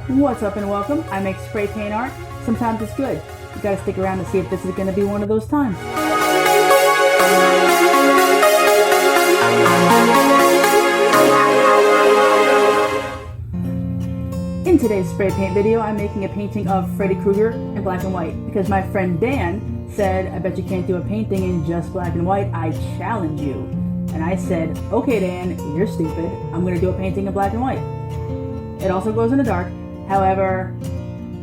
What's up and welcome. I make spray paint art. Sometimes it's good. You gotta stick around to see if this is gonna be one of those times. In today's spray paint video, I'm making a painting of Freddy Krueger in black and white because my friend Dan said, I bet you can't do a painting in just black and white. I challenge you. And I said, okay Dan, you're stupid. I'm gonna do a painting in black and white. It also goes in the dark. However,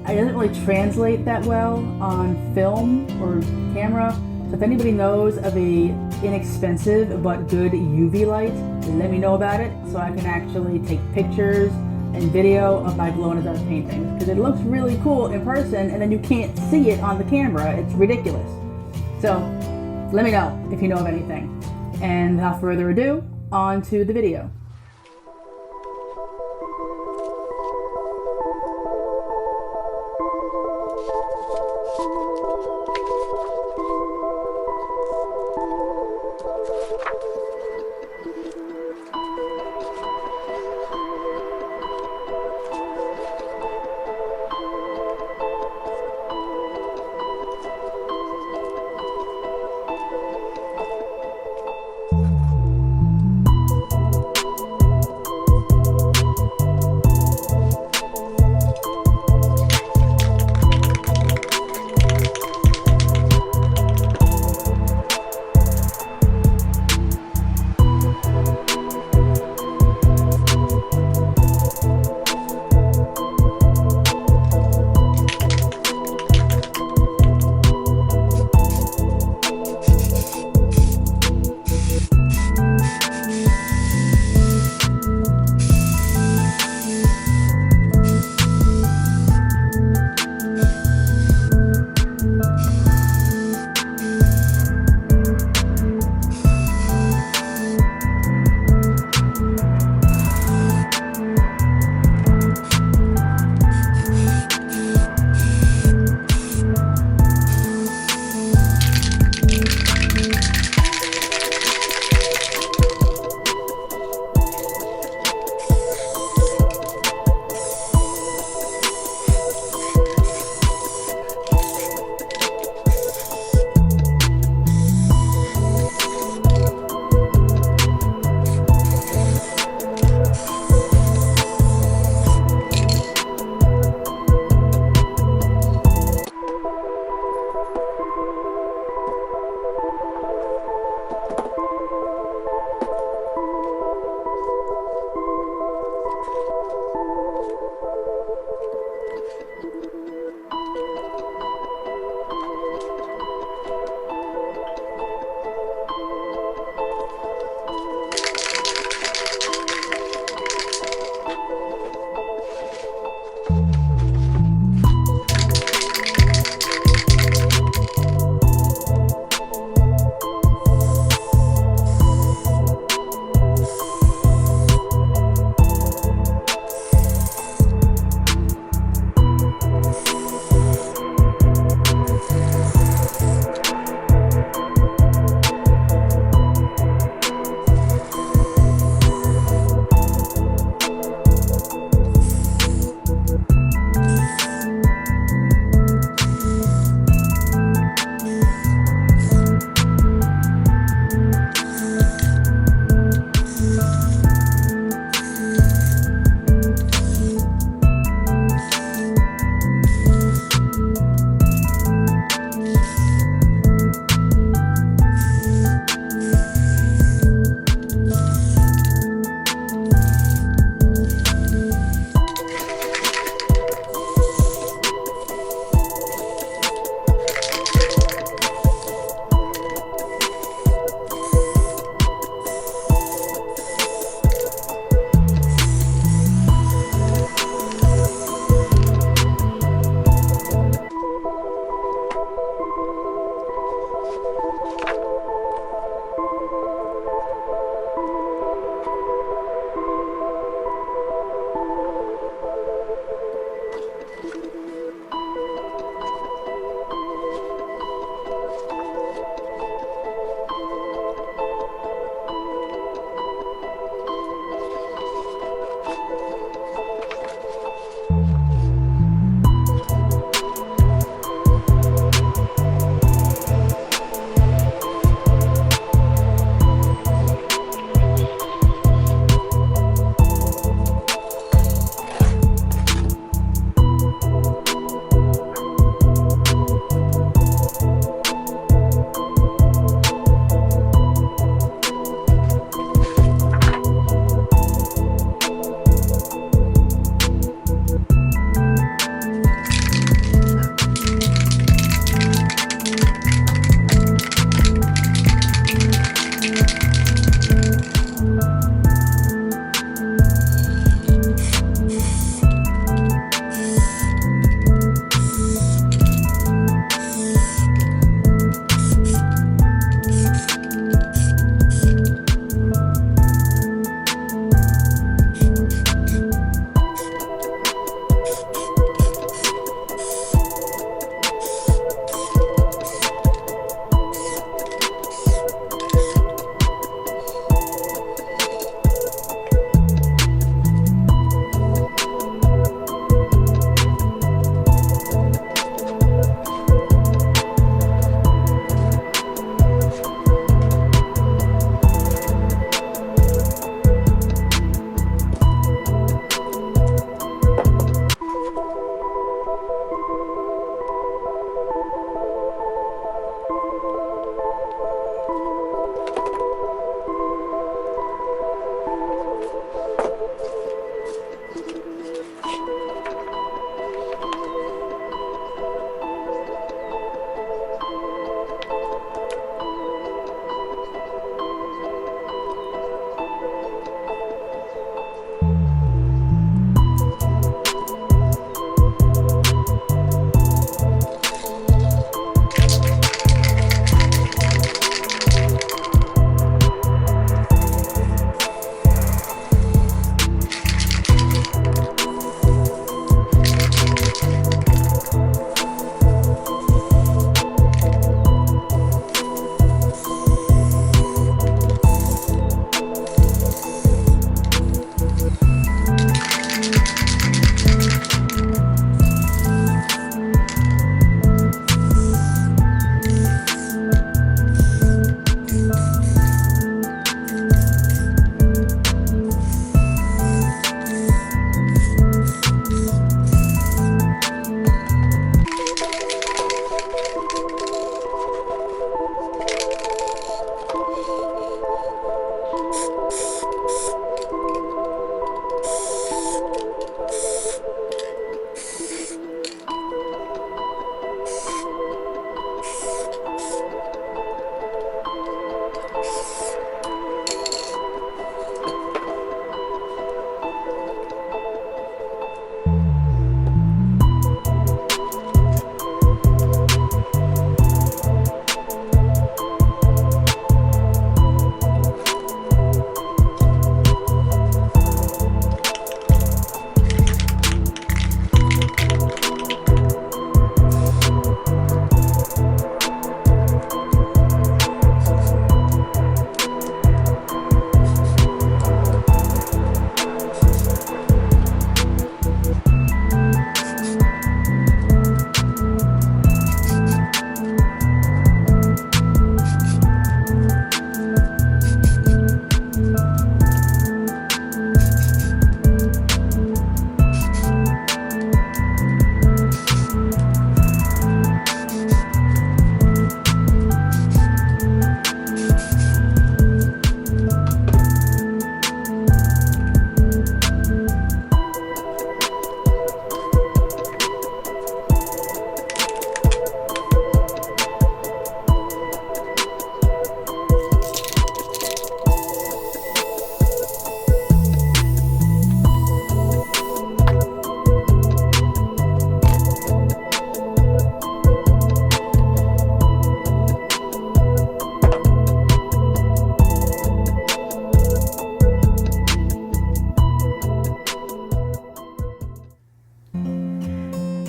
it doesn't really translate that well on film or camera. So if anybody knows of a inexpensive but good UV light, let me know about it so I can actually take pictures and video of my glow-in-the-dark paintings. Because it looks really cool in person and then you can't see it on the camera. It's ridiculous. So let me know if you know of anything. And without further ado, on to the video.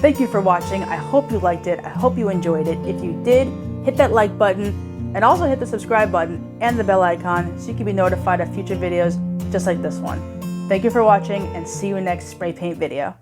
Thank you for watching. I hope you liked it. I hope you enjoyed it. If you did, hit that like button and also hit the subscribe button and the bell icon so you can be notified of future videos just like this one. Thank you for watching and see you in the next spray paint video.